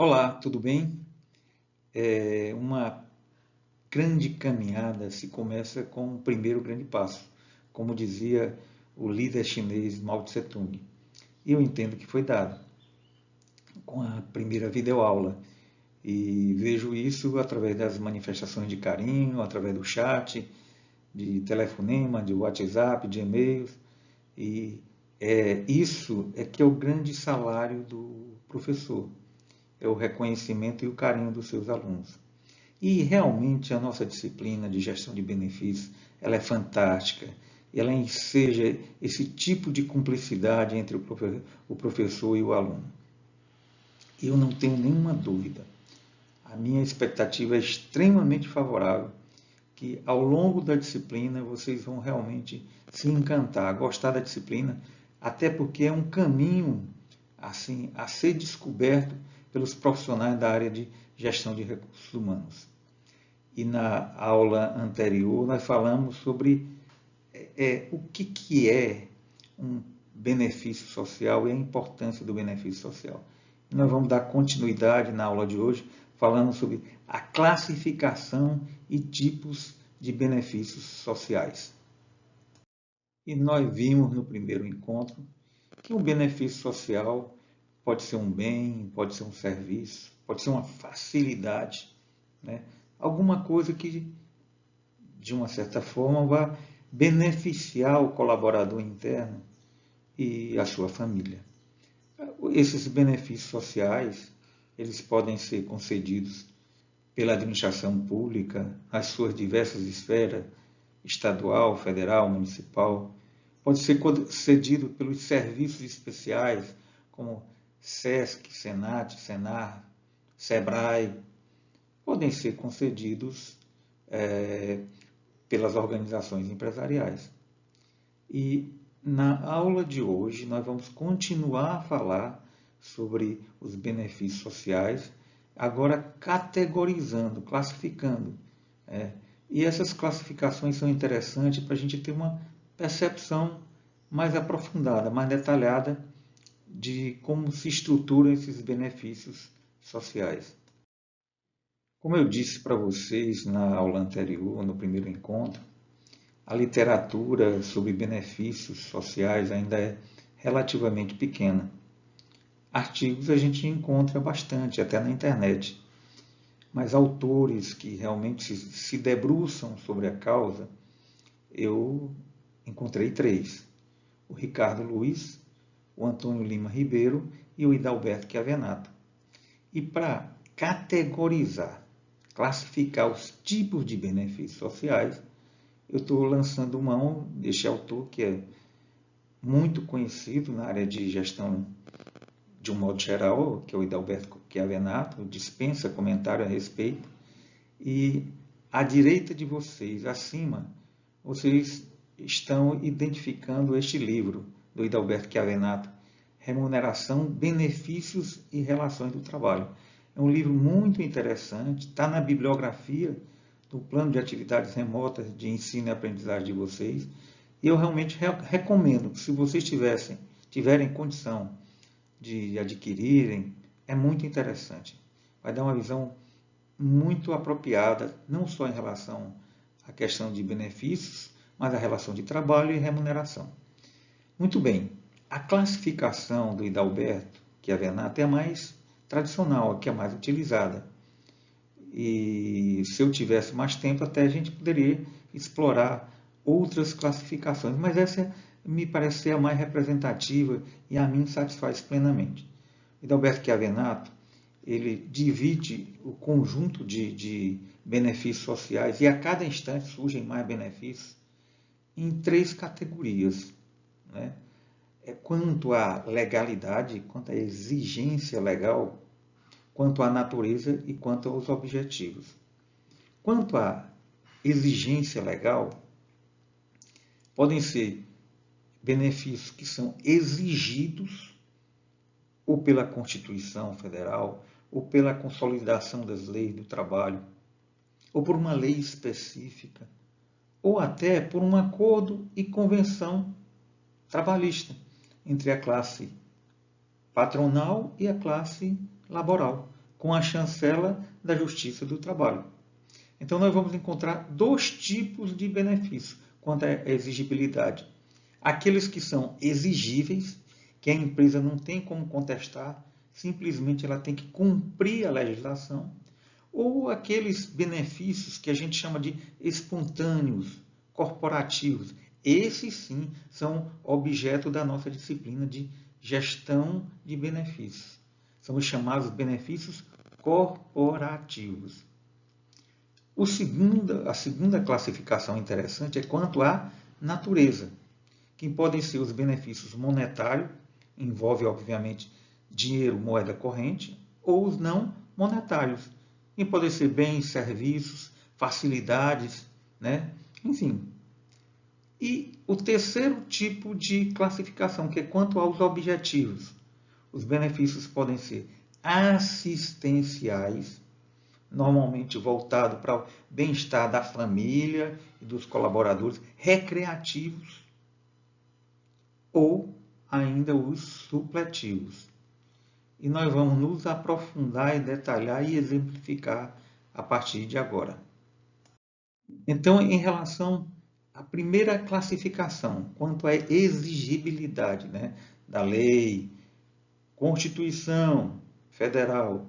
Olá, tudo bem? Uma grande caminhada se começa com o primeiro grande passo, como dizia o líder chinês Mao Tse-tung. E eu entendo que foi dado com a primeira videoaula. E vejo isso através das manifestações de carinho, através do chat, de telefonema, de WhatsApp, de e-mails. E isso é que é o grande salário do professor, é o reconhecimento e o carinho dos seus alunos. E realmente a nossa disciplina de gestão de benefícios, ela é fantástica. Ela enseja esse tipo de cumplicidade entre o professor e o aluno. Eu não tenho nenhuma dúvida. A minha expectativa é extremamente favorável, que ao longo da disciplina vocês vão realmente se encantar, gostar da disciplina, até porque é um caminho assim a ser descoberto pelos profissionais da área de gestão de recursos humanos. E na aula anterior nós falamos sobre o que é um benefício social e a importância do benefício social. E nós vamos dar continuidade na aula de hoje falando sobre a classificação e tipos de benefícios sociais. E nós vimos no primeiro encontro que um benefício social pode ser um bem, pode ser um serviço, pode ser uma facilidade, né? Alguma coisa que, de uma certa forma, vai beneficiar o colaborador interno e a sua família. Esses benefícios sociais, eles podem ser concedidos pela administração pública, nas suas diversas esferas, estadual, federal, municipal. Pode ser concedido pelos serviços especiais, como SESC, SENAT, SENAR, SEBRAE. Podem ser concedidos pelas organizações empresariais. E na aula de hoje nós vamos continuar a falar sobre os benefícios sociais, agora categorizando, classificando. E essas classificações são interessantes para a gente ter uma percepção mais aprofundada, mais detalhada de como se estruturam esses benefícios sociais. Como eu disse para vocês na aula anterior, no primeiro encontro, a literatura sobre benefícios sociais ainda é relativamente pequena. Artigos a gente encontra bastante, até na internet, mas autores que realmente se debruçam sobre a causa, eu encontrei 3. O Ricardo Luiz, o Antônio Lima Ribeiro e o Hidalberto Chiavenato. E para categorizar, classificar os tipos de benefícios sociais, eu estou lançando mão deste autor que é muito conhecido na área de gestão de um modo geral, que é o Hidalberto Chiavenato, dispensa comentário a respeito. E à direita de vocês, acima, vocês estão identificando este livro do Hidalberto Chiavenato, Remuneração, Benefícios e Relações do Trabalho. É um livro muito interessante, está na bibliografia do plano de atividades remotas de ensino e aprendizagem de vocês. E eu realmente recomendo que, se vocês tiverem condição de adquirirem, é muito interessante. Vai dar uma visão muito apropriada, não só em relação à questão de benefícios, mas à relação de trabalho e remuneração. Muito bem, a classificação do Hidalberto Chiavenato é a mais tradicional, a que é mais utilizada. E se eu tivesse mais tempo, até a gente poderia explorar outras classificações, mas essa me parece ser a mais representativa e a mim satisfaz plenamente. Hidalberto Chiavenato, ele divide o conjunto de benefícios sociais, e a cada instante surgem mais benefícios, em 3 categorias, né? Quanto à legalidade, quanto à exigência legal, quanto à natureza e quanto aos objetivos. Quanto à exigência legal, podem ser benefícios que são exigidos ou pela Constituição Federal, ou pela consolidação das leis do trabalho, ou por uma lei específica, ou até por um acordo e convenção trabalhista entre a classe patronal e a classe laboral. com a chancela da Justiça do Trabalho. Então, nós vamos encontrar dois tipos de benefícios quanto à exigibilidade. Aqueles que são exigíveis, que a empresa não tem como contestar, simplesmente ela tem que cumprir a legislação, ou aqueles benefícios que a gente chama de espontâneos, corporativos. Esses sim são objeto da nossa disciplina de gestão de benefícios. São os chamados benefícios corporativos. A segunda classificação interessante é quanto à natureza, que podem ser os benefícios monetários, envolve obviamente dinheiro, moeda corrente, ou os não monetários, que podem ser bens, serviços, facilidades, né? Enfim. E o terceiro tipo de classificação, que é quanto aos objetivos. Os benefícios podem ser assistenciais, normalmente voltado para o bem-estar da família e dos colaboradores, recreativos, ou ainda os supletivos. E nós vamos nos aprofundar e detalhar e exemplificar a partir de agora. Então, em relação à primeira classificação, quanto à exigibilidade, né, da lei, Constituição Federal,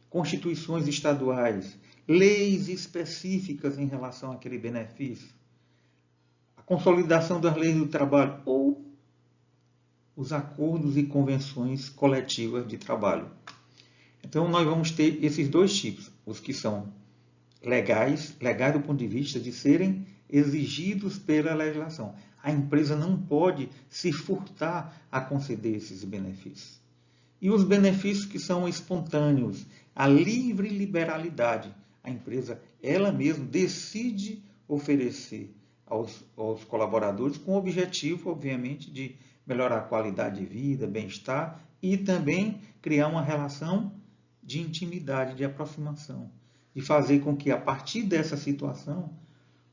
constituições estaduais, leis específicas em relação àquele benefício, a consolidação das leis do trabalho ou os acordos e convenções coletivas de trabalho. Então, nós vamos ter esses dois tipos, os que são legais do ponto de vista de serem exigidos pela legislação. A empresa não pode se furtar a conceder esses benefícios. E os benefícios que são espontâneos, a livre liberalidade. A empresa, ela mesma, decide oferecer aos colaboradores com o objetivo, obviamente, de melhorar a qualidade de vida, bem-estar e também criar uma relação de intimidade, de aproximação, de fazer com que, a partir dessa situação,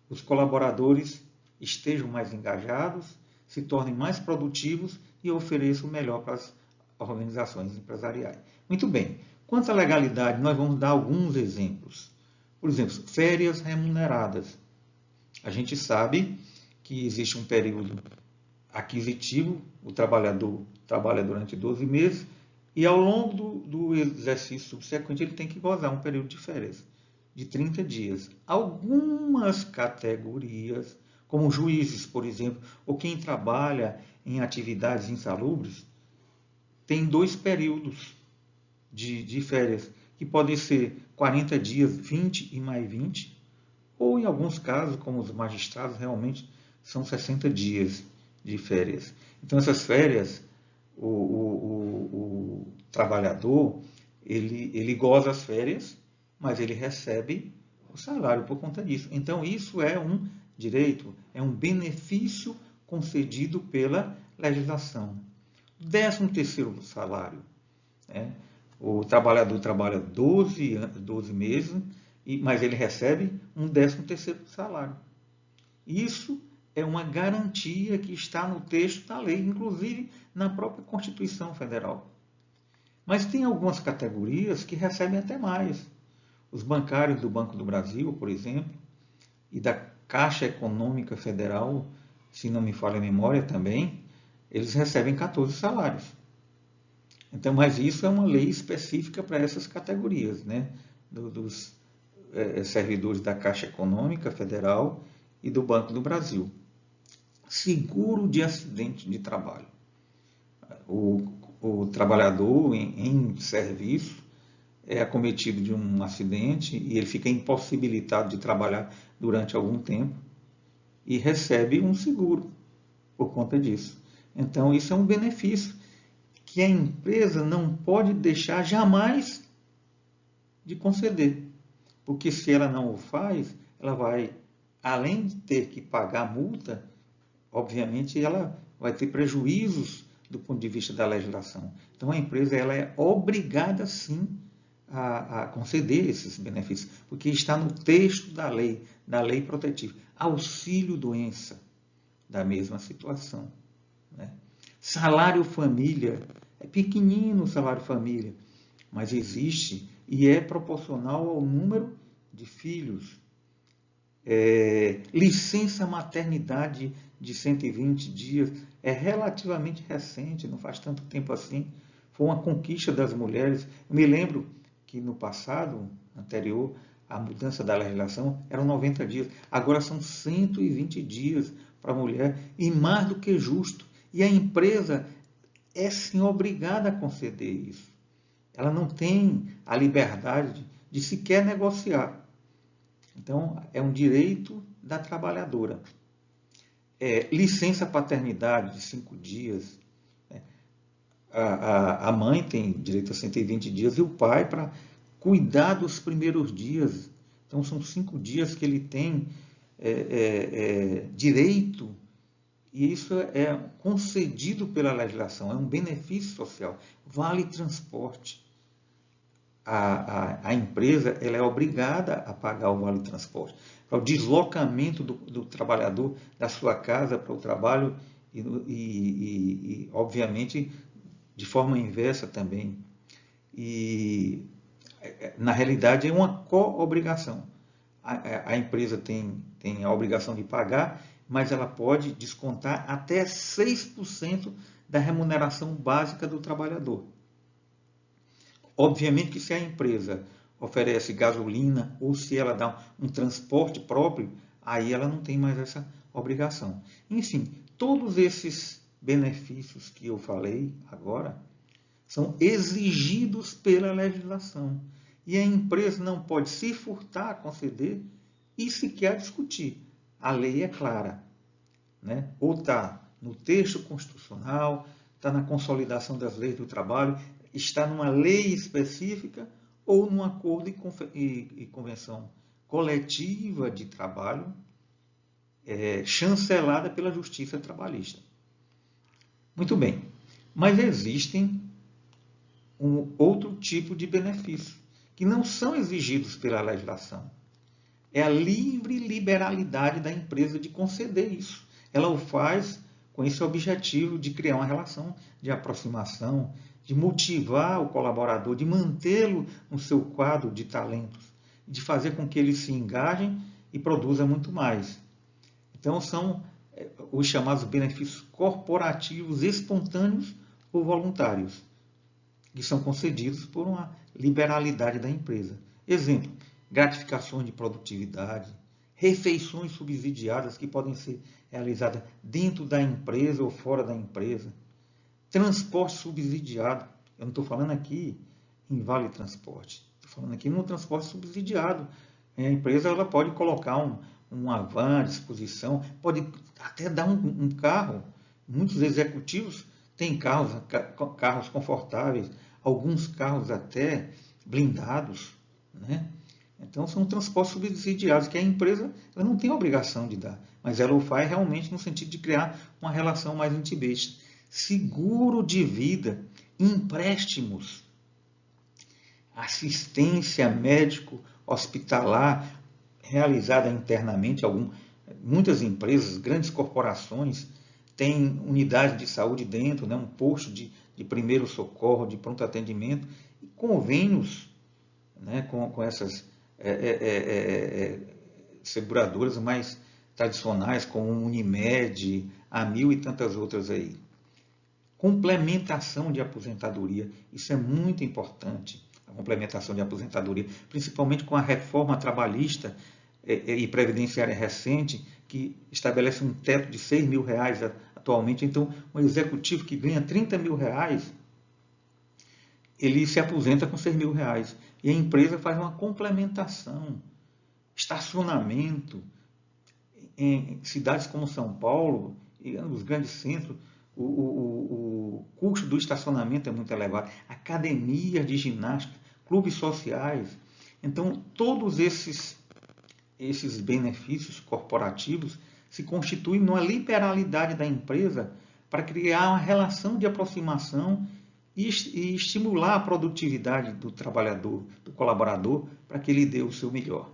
os colaboradores estejam mais engajados, se tornem mais produtivos e ofereçam o melhor para as organizações empresariais. Muito bem. Quanto à legalidade, nós vamos dar alguns exemplos. Por exemplo, férias remuneradas. A gente sabe que existe um período aquisitivo, o trabalhador trabalha durante 12 meses e ao longo do exercício subsequente ele tem que gozar um período de férias de 30 dias. Algumas categorias, como juízes, por exemplo, ou quem trabalha em atividades insalubres, tem 2 períodos de férias, que podem ser 40 dias, 20 e mais 20, ou em alguns casos, como os magistrados, realmente são 60 dias de férias. Então, essas férias, o trabalhador, ele goza as férias, mas ele recebe o salário por conta disso. Então, isso é um direito, é um benefício concedido pela legislação. 13º salário. Né? O trabalhador trabalha 12 meses, mas ele recebe um 13º salário. Isso é uma garantia que está no texto da lei, inclusive na própria Constituição Federal. Mas tem algumas categorias que recebem até mais. Os bancários do Banco do Brasil, por exemplo, e da Caixa Econômica Federal, se não me falha a memória também, eles recebem 14 salários. Então, mas isso é uma lei específica para essas categorias, né? Dos servidores da Caixa Econômica Federal e do Banco do Brasil. Seguro de acidente de trabalho. O trabalhador em serviço é acometido de um acidente e ele fica impossibilitado de trabalhar durante algum tempo e recebe um seguro por conta disso. Então, isso é um benefício que a empresa não pode deixar jamais de conceder. Porque se ela não o faz, ela vai, além de ter que pagar a multa, obviamente ela vai ter prejuízos do ponto de vista da legislação. Então, a empresa ela é obrigada, sim, a conceder esses benefícios, porque está no texto da lei protetiva. Auxílio-doença, da mesma situação. Né? Salário família, é pequenino o salário família, mas existe e é proporcional ao número de filhos. Licença maternidade de 120 dias é relativamente recente, não faz tanto tempo assim. Foi uma conquista das mulheres. Eu me lembro que no passado anterior, a mudança da legislação eram 90 dias. Agora são 120 dias para a mulher, e mais do que justo. E a empresa é sim obrigada a conceder isso. Ela não tem a liberdade de sequer negociar. Então, é um direito da trabalhadora. Licença paternidade de 5 dias. A mãe tem direito a 120 dias e o pai para cuidar dos primeiros dias. Então, são 5 dias que ele tem direito, e isso é concedido pela legislação, é um benefício social. Vale transporte. A empresa ela é obrigada a pagar o vale transporte para o deslocamento do trabalhador da sua casa para o trabalho e, obviamente, de forma inversa também. E, na realidade, é uma co-obrigação. A empresa tem a obrigação de pagar, mas ela pode descontar até 6% da remuneração básica do trabalhador. Obviamente que se a empresa oferece gasolina ou se ela dá um transporte próprio, aí ela não tem mais essa obrigação. Enfim, todos esses benefícios que eu falei agora são exigidos pela legislação. E a empresa não pode se furtar a conceder e sequer discutir. A lei é clara, né? Ou está no texto constitucional, está na consolidação das leis do trabalho, está numa lei específica ou num acordo e convenção coletiva de trabalho chancelada pela Justiça Trabalhista. Muito bem, mas existem um outro tipo de benefício que não são exigidos pela legislação. É a livre liberalidade da empresa de conceder isso. Ela o faz com esse objetivo de criar uma relação de aproximação, de motivar o colaborador, de mantê-lo no seu quadro de talentos, de fazer com que ele se engaje e produza muito mais. Então, são os chamados benefícios corporativos espontâneos ou voluntários, que são concedidos por uma liberalidade da empresa. Exemplo, gratificações de produtividade, refeições subsidiadas que podem ser realizadas dentro da empresa ou fora da empresa, transporte subsidiado. Eu não estou falando aqui em vale transporte, estou falando aqui no transporte subsidiado. A empresa ela pode colocar uma van à disposição, pode até dar um carro. Muitos executivos têm carros confortáveis, alguns carros até blindados, né? Então, são transportes subsidiados que a empresa ela não tem a obrigação de dar, mas ela o faz realmente no sentido de criar uma relação mais intimista. Seguro de vida, empréstimos, assistência médico-hospitalar realizada internamente. Muitas empresas, grandes corporações, têm unidade de saúde dentro, né, um posto de primeiro socorro, de pronto atendimento, e convênios, né, com essas seguradoras mais tradicionais, como Unimed, Amil e tantas outras aí. Complementação de aposentadoria, isso é muito importante, a complementação de aposentadoria, principalmente com a reforma trabalhista e previdenciária recente, que estabelece um teto de R$6.000 atualmente. Então, um executivo que ganha R$30.000, ele se aposenta com R$6.000. E a empresa faz uma complementação. Estacionamento. Em cidades como São Paulo, e nos grandes centros, o custo do estacionamento é muito elevado. Academias de ginástica, clubes sociais. Então, todos esses benefícios corporativos se constituem numa liberalidade da empresa para criar uma relação de aproximação e estimular a produtividade do trabalhador, do colaborador, para que ele dê o seu melhor.